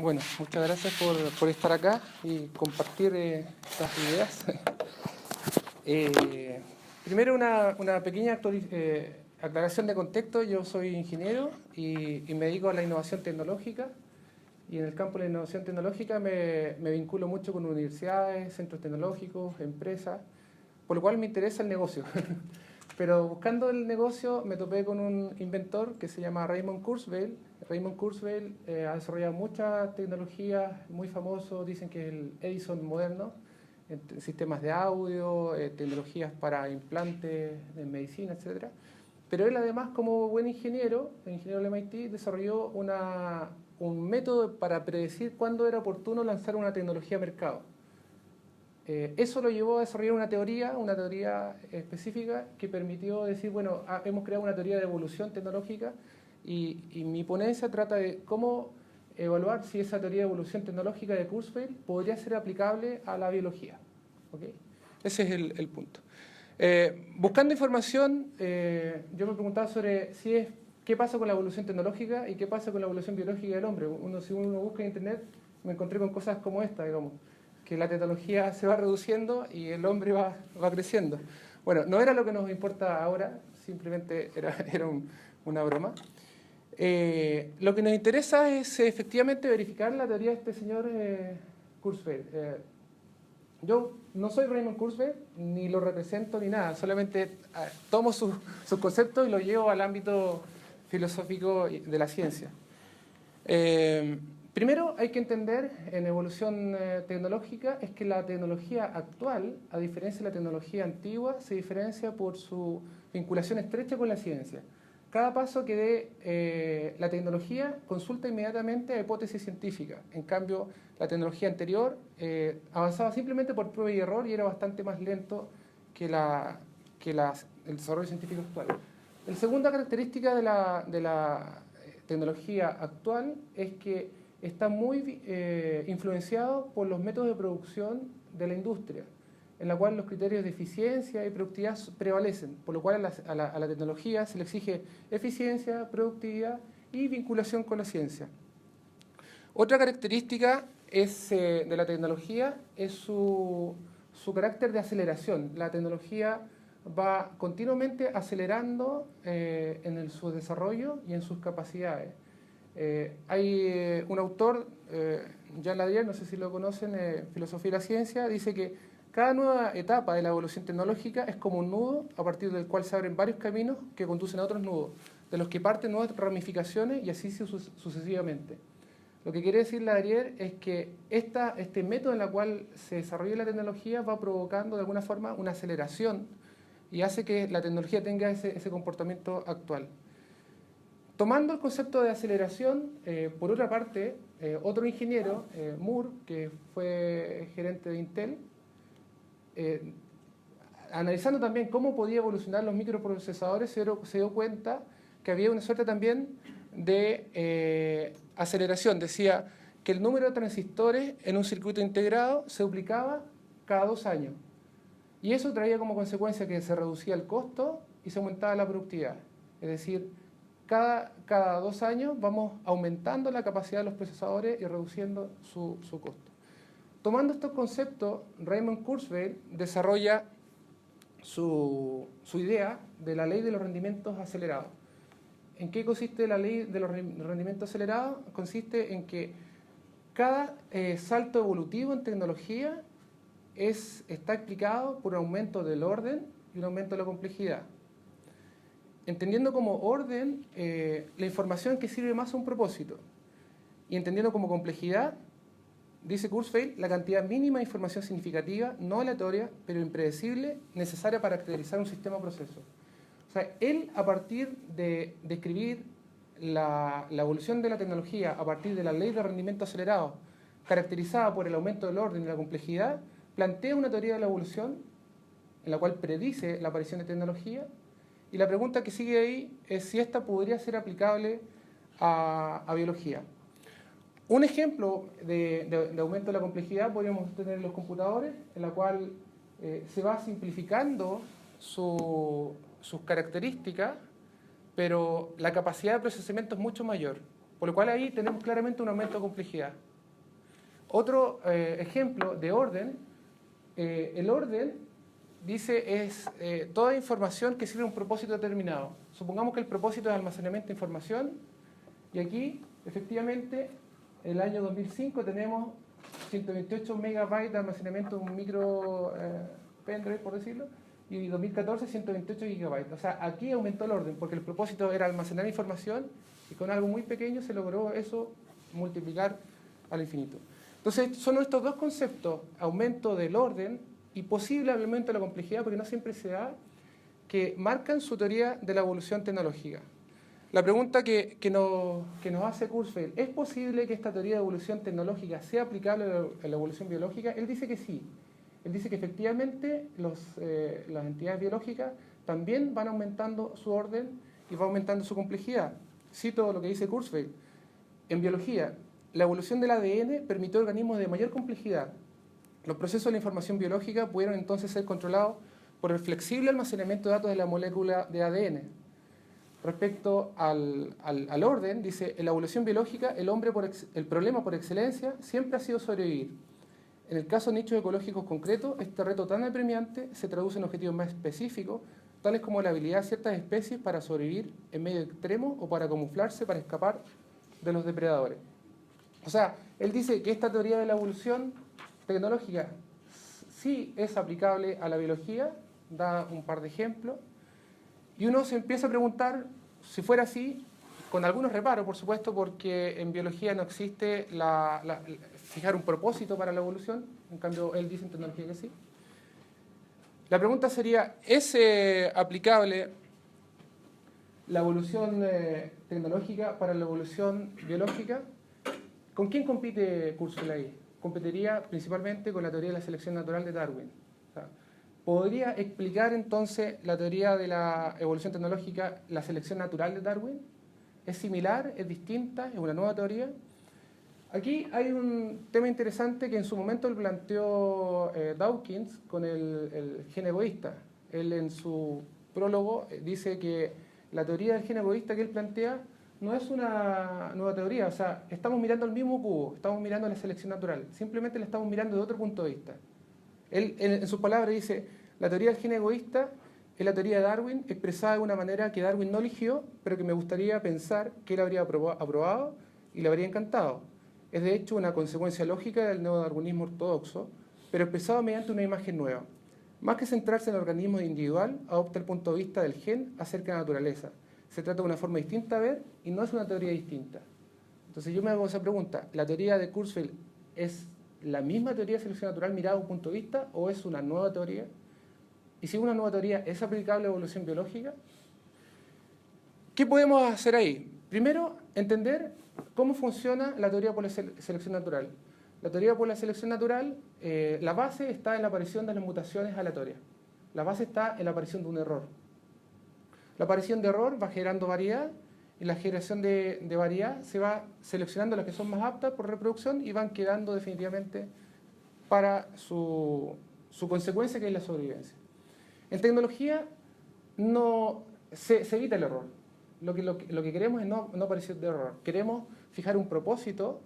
Bueno, muchas gracias por estar acá y compartir estas ideas. Eh, Primero una pequeña aclaración de contexto. Yo soy ingeniero y me dedico a la innovación tecnológica. Y en el campo de la innovación tecnológica me vinculo mucho con universidades, centros tecnológicos, empresas, por lo cual me interesa el negocio. Pero buscando el negocio me topé con un inventor que se llama Raymond Kurzweil. Raymond Kurzweil ha desarrollado muchas tecnologías, muy famoso, dicen que es el Edison moderno, en sistemas de audio, tecnologías para implantes en medicina, etc. Pero él además, como buen ingeniero, el ingeniero del MIT, desarrolló un método para predecir cuándo era oportuno lanzar una tecnología a mercado. Eso lo llevó a desarrollar una teoría específica que permitió decir, bueno, hemos creado una teoría de evolución tecnológica y mi ponencia trata de cómo evaluar si esa teoría de evolución tecnológica de Kurzweil podría ser aplicable a la biología. ¿Okay? Ese es el punto. Buscando información, yo me preguntaba sobre qué pasa con la evolución tecnológica y qué pasa con la evolución biológica del hombre. Si uno busca en internet, me encontré con cosas como esta, digamos, que la tecnología se va reduciendo y el hombre va creciendo. Bueno, no era lo que nos importa ahora, simplemente era una broma. Lo que nos interesa es efectivamente verificar la teoría de este señor Kurzweil. Yo no soy Raymond Kurzweil, ni lo represento ni nada, solamente tomo sus conceptos y los llevo al ámbito filosófico de la ciencia. Primero hay que entender en evolución tecnológica es que la tecnología actual, a diferencia de la tecnología antigua, se diferencia por su vinculación estrecha con la ciencia. Cada paso que dé la tecnología consulta inmediatamente a hipótesis científicas. En cambio, la tecnología anterior avanzaba simplemente por prueba y error y era bastante más lento que el desarrollo científico actual. La segunda característica de la tecnología actual es que está muy influenciado por los métodos de producción de la industria, en la cual los criterios de eficiencia y productividad prevalecen, por lo cual a la tecnología se le exige eficiencia, productividad y vinculación con la ciencia. Otra característica de la tecnología es su carácter de aceleración. La tecnología va continuamente acelerando en su desarrollo y en sus capacidades. Hay un autor, Jean Ladrier, no sé si lo conocen, Filosofía y la Ciencia, dice que cada nueva etapa de la evolución tecnológica es como un nudo a partir del cual se abren varios caminos que conducen a otros nudos, de los que parten nuevas ramificaciones y así sucesivamente. Lo que quiere decir Ladrier es que este método en el cual se desarrolla la tecnología va provocando de alguna forma una aceleración y hace que la tecnología tenga ese comportamiento actual. Tomando el concepto de aceleración, por otra parte, otro ingeniero, Moore, que fue gerente de Intel, analizando también cómo podía evolucionar los microprocesadores, se dio cuenta que había una suerte también de aceleración. Decía que el número de transistores en un circuito integrado se duplicaba cada 2 años. Y eso traía como consecuencia que se reducía el costo y se aumentaba la productividad. Es decir, cada 2 años vamos aumentando la capacidad de los procesadores y reduciendo su costo. Tomando estos conceptos, Raymond Kurzweil desarrolla su idea de la ley de los rendimientos acelerados. ¿En qué consiste la ley de los rendimientos acelerados? Consiste en que cada salto evolutivo en tecnología está explicado por un aumento del orden y un aumento de la complejidad. Entendiendo como orden la información que sirve más a un propósito y entendiendo como complejidad, dice Kurzweil, la cantidad mínima de información significativa, no aleatoria, pero impredecible, necesaria para caracterizar un sistema o proceso. O sea, él, a partir de describir la evolución de la tecnología, a partir de la ley de rendimiento acelerado, caracterizada por el aumento del orden y la complejidad, plantea una teoría de la evolución en la cual predice la aparición de tecnología, y la pregunta que sigue ahí es si esta podría ser aplicable a biología. Un ejemplo de aumento de la complejidad podríamos tener en los computadores, en la cual se va simplificando sus características, pero la capacidad de procesamiento es mucho mayor. por lo cual ahí tenemos claramente un aumento de complejidad. Otro ejemplo de orden, el orden, dice, es toda información que sirve a un propósito determinado. Supongamos que el propósito es almacenamiento de información, y aquí, efectivamente, en el año 2005 tenemos 128 megabytes de almacenamiento de un micro pendrive, por decirlo, y en 2014 128 gigabytes. O sea, aquí aumentó el orden, porque el propósito era almacenar información, y con algo muy pequeño se logró eso multiplicar al infinito. Entonces, son estos dos conceptos, aumento del orden y posible aumento de la complejidad, porque no siempre se da, que marcan su teoría de la evolución tecnológica. La pregunta que nos hace Kurzweil, ¿es posible que esta teoría de evolución tecnológica sea aplicable a la evolución biológica? Él dice que sí. Él dice que efectivamente las entidades biológicas también van aumentando su orden y va aumentando su complejidad. Cito lo que dice Kurzweil. En biología, la evolución del ADN permitió organismos de mayor complejidad. Los procesos de la información biológica pudieron entonces ser controlados por el flexible almacenamiento de datos de la molécula de ADN. Respecto al orden, dice, en la evolución biológica, el problema por excelencia siempre ha sido sobrevivir. En el caso de nichos ecológicos concretos, este reto tan apremiante se traduce en objetivos más específicos, tales como la habilidad de ciertas especies para sobrevivir en medio extremo o para camuflarse para escapar de los depredadores. O sea, él dice que esta teoría de la evolución tecnológica sí es aplicable a la biología, da un par de ejemplos, y uno se empieza a preguntar, si fuera así, con algunos reparos, por supuesto, porque en biología no existe fijar un propósito para la evolución, en cambio él dice en tecnología que sí. La pregunta sería, ¿es aplicable la evolución tecnológica para la evolución biológica? ¿Con quién compite Kurzweil ahí? Competiría principalmente con la teoría de la selección natural de Darwin. O sea, ¿podría explicar entonces la teoría de la evolución tecnológica la selección natural de Darwin? ¿Es similar? ¿Es distinta? ¿Es una nueva teoría? Aquí hay un tema interesante que en su momento lo planteó Dawkins con el gen egoísta. Él en su prólogo dice que la teoría del gen egoísta que él plantea no es una nueva teoría, o sea, estamos mirando el mismo cubo, estamos mirando la selección natural, simplemente la estamos mirando de otro punto de vista. Él en sus palabras dice, la teoría del gen egoísta es la teoría de Darwin expresada de una manera que Darwin no eligió, pero que me gustaría pensar que él habría aprobado y le habría encantado. Es de hecho una consecuencia lógica del neodarwinismo ortodoxo, pero expresado mediante una imagen nueva. Más que centrarse en el organismo individual, adopta el punto de vista del gen acerca de la naturaleza. Se trata de una forma distinta de ver y no es una teoría distinta. Entonces yo me hago esa pregunta, ¿la teoría de Kurzweil es la misma teoría de selección natural mirada de un punto de vista o es una nueva teoría? Y si es una nueva teoría, ¿es aplicable a la evolución biológica? ¿Qué podemos hacer ahí? Primero, entender cómo funciona la teoría por la selección natural. La teoría por la selección natural, la base está en la aparición de las mutaciones aleatorias. La base está en la aparición de un error. La aparición de error va generando variedad y la generación de variedad se va seleccionando las que son más aptas por reproducción y van quedando definitivamente para su consecuencia, que es la sobrevivencia. En tecnología no se evita el error. Lo que queremos es no aparecer de error. Queremos fijar un propósito,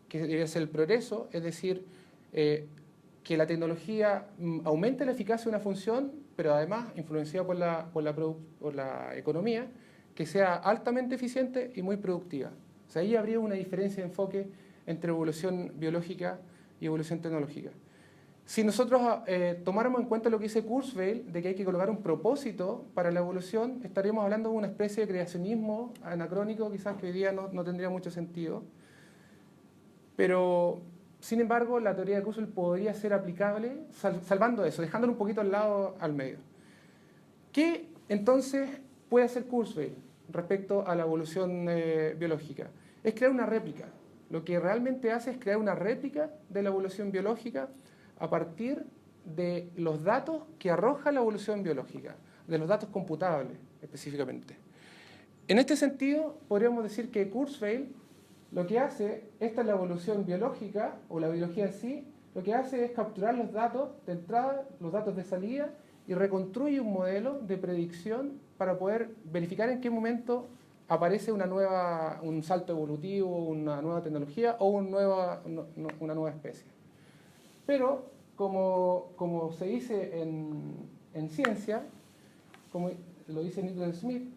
que debe ser el progreso, es decir, que la tecnología aumente la eficacia de una función, pero además, influenciada por la economía, que sea altamente eficiente y muy productiva. O sea, ahí habría una diferencia de enfoque entre evolución biológica y evolución tecnológica. Si nosotros tomáramos en cuenta lo que dice Kurzweil, de que hay que colocar un propósito para la evolución, estaríamos hablando de una especie de creacionismo anacrónico, quizás que hoy día no tendría mucho sentido. Pero, sin embargo, la teoría de Kurzweil podría ser aplicable, salvando eso, dejándolo un poquito al lado, al medio. ¿Qué entonces puede hacer Kurzweil respecto a la evolución biológica? Es crear una réplica. Lo que realmente hace es crear una réplica de la evolución biológica a partir de los datos que arroja la evolución biológica, de los datos computables específicamente. En este sentido, podríamos decir que Kurzweil lo que hace, esta es la evolución biológica, o la biología en sí, lo que hace es capturar los datos de entrada, los datos de salida, y reconstruye un modelo de predicción para poder verificar en qué momento aparece un salto evolutivo, una nueva tecnología o una nueva especie. Pero, como se dice en ciencia, como lo dice Newton Smith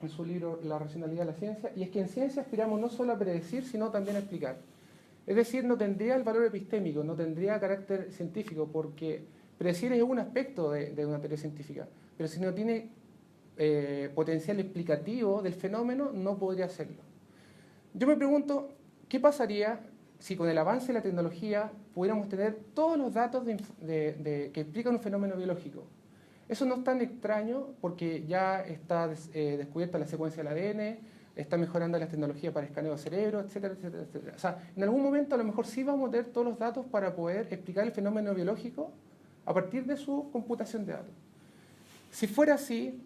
en su libro La racionalidad de la ciencia, y es que en ciencia aspiramos no solo a predecir, sino también a explicar. Es decir, no tendría el valor epistémico, no tendría carácter científico, porque predecir es un aspecto de una teoría científica, pero si no tiene potencial explicativo del fenómeno, no podría hacerlo. Yo me pregunto, ¿qué pasaría si con el avance de la tecnología pudiéramos tener todos los datos que explican un fenómeno biológico? Eso no es tan extraño porque ya está descubierta la secuencia del ADN, está mejorando las tecnologías para escaneo de cerebro, etcétera, etcétera, etcétera. O sea, en algún momento a lo mejor sí vamos a tener todos los datos para poder explicar el fenómeno biológico a partir de su computación de datos. Si fuera así,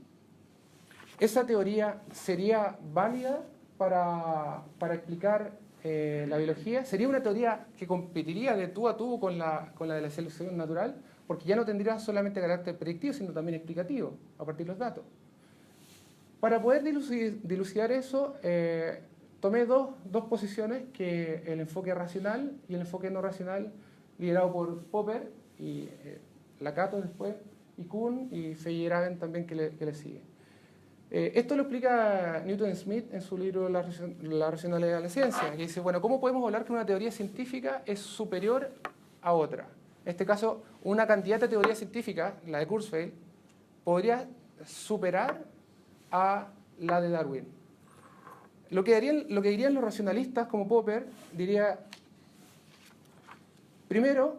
esa teoría sería válida para explicar la biología. Sería una teoría que competiría de tú a tú con la de la selección natural, porque ya no tendría solamente carácter predictivo, sino también explicativo, a partir de los datos. Para poder dilucidar eso, tomé dos posiciones, que el enfoque racional y el enfoque no racional, liderado por Popper y Lakatos después, y Kuhn y Feyerabend también, que le sigue. Esto lo explica Newton Smith en su libro La racionalidad de la ciencia, que dice, bueno, ¿cómo podemos hablar que una teoría científica es superior a otra? En este caso, una candidata teoría científica, la de Kurzweil, podría superar a la de Darwin. Lo que dirían los racionalistas como Popper, diría, primero,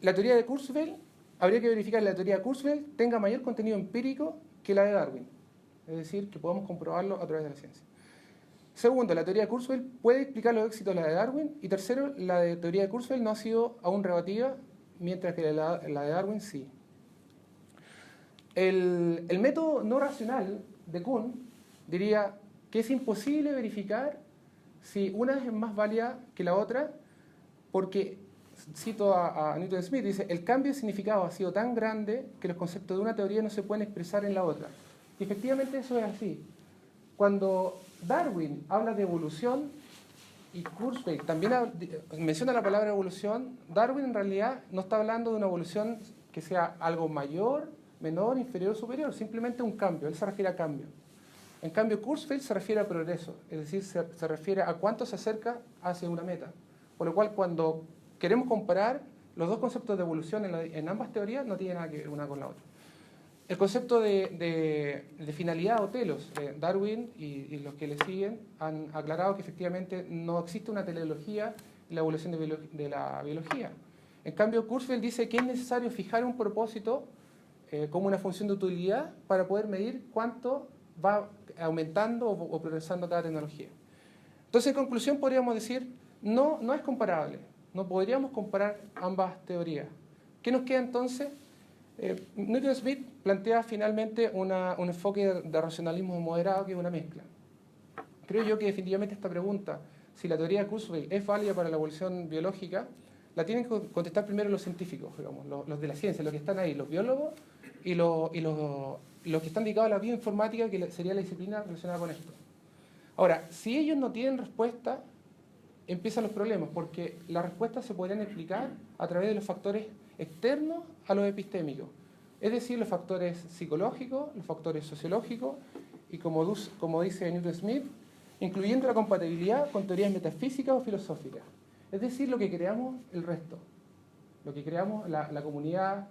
la teoría de Kurzweil, habría que verificar que la teoría de Kurzweil tenga mayor contenido empírico que la de Darwin. Es decir, que podamos comprobarlo a través de la ciencia. Segundo, la teoría de Kurzweil puede explicar los éxitos de la de Darwin. Y tercero, la teoría de Kurzweil no ha sido aún rebatida, mientras que la de Darwin sí. El método no racional de Kuhn diría que es imposible verificar si una es más válida que la otra, porque, cito a Newton Smith, dice, el cambio de significado ha sido tan grande que los conceptos de una teoría no se pueden expresar en la otra. Y efectivamente eso es así. Cuando Darwin habla de evolución y Kurzweil también menciona la palabra evolución, Darwin en realidad no está hablando de una evolución que sea algo mayor, menor, inferior o superior, simplemente un cambio, él se refiere a cambio. En cambio, Kurzweil se refiere a progreso, es decir, se refiere a cuánto se acerca hacia una meta. Por lo cual, cuando queremos comparar los dos conceptos de evolución en ambas teorías, no tienen nada que ver una con la otra. El concepto de finalidad o telos, Darwin y los que le siguen han aclarado que efectivamente no existe una teleología en la evolución de la biología. En cambio, Kurzweil dice que es necesario fijar un propósito como una función de utilidad para poder medir cuánto va aumentando o progresando cada tecnología. Entonces, en conclusión, podríamos decir, no es comparable, no podríamos comparar ambas teorías. ¿Qué nos queda entonces? Newton Smith plantea finalmente un enfoque de racionalismo moderado, que es una mezcla. Creo yo que definitivamente esta pregunta, si la teoría de Kurzweil es válida para la evolución biológica, la tienen que contestar primero los científicos, digamos, los de la ciencia, los que están ahí, los biólogos y los que están dedicados a la bioinformática, que sería la disciplina relacionada con esto. Ahora, si ellos no tienen respuesta, empiezan los problemas, porque las respuestas se podrían explicar a través de los factores externos a los epistémicos, es decir, los factores psicológicos, los factores sociológicos y, como dice Newton Smith, incluyendo la compatibilidad con teorías metafísicas o filosóficas, es decir, lo que creamos el resto, lo que creamos la comunidad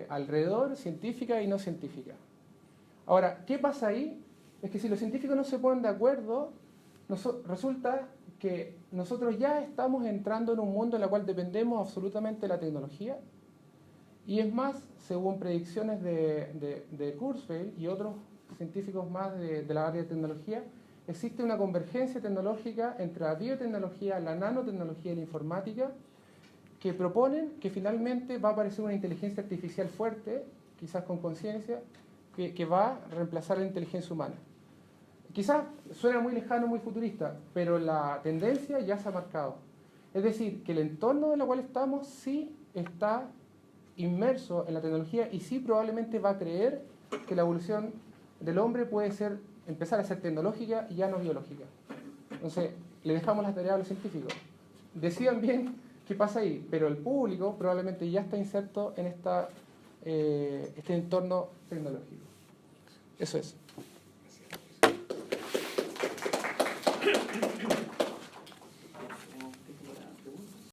alrededor, científica y no científica. Ahora, ¿qué pasa ahí? Es que si los científicos no se ponen de acuerdo, resulta que nosotros ya estamos entrando en un mundo en el cual dependemos absolutamente de la tecnología, y es más, según predicciones de Kurzweil y otros científicos más de la área de tecnología, existe una convergencia tecnológica entre la biotecnología, la nanotecnología y la informática, que proponen que finalmente va a aparecer una inteligencia artificial fuerte, quizás con conciencia, que va a reemplazar la inteligencia humana. Quizás suena muy lejano, muy futurista, pero la tendencia ya se ha marcado. Es decir, que el entorno en el cual estamos sí está inmerso en la tecnología y sí probablemente va a creer que la evolución del hombre puede ser empezar a ser tecnológica y ya no biológica. Entonces, le dejamos la tarea a los científicos. Decidan bien qué pasa ahí, pero el público probablemente ya está inserto en este entorno tecnológico. Eso es.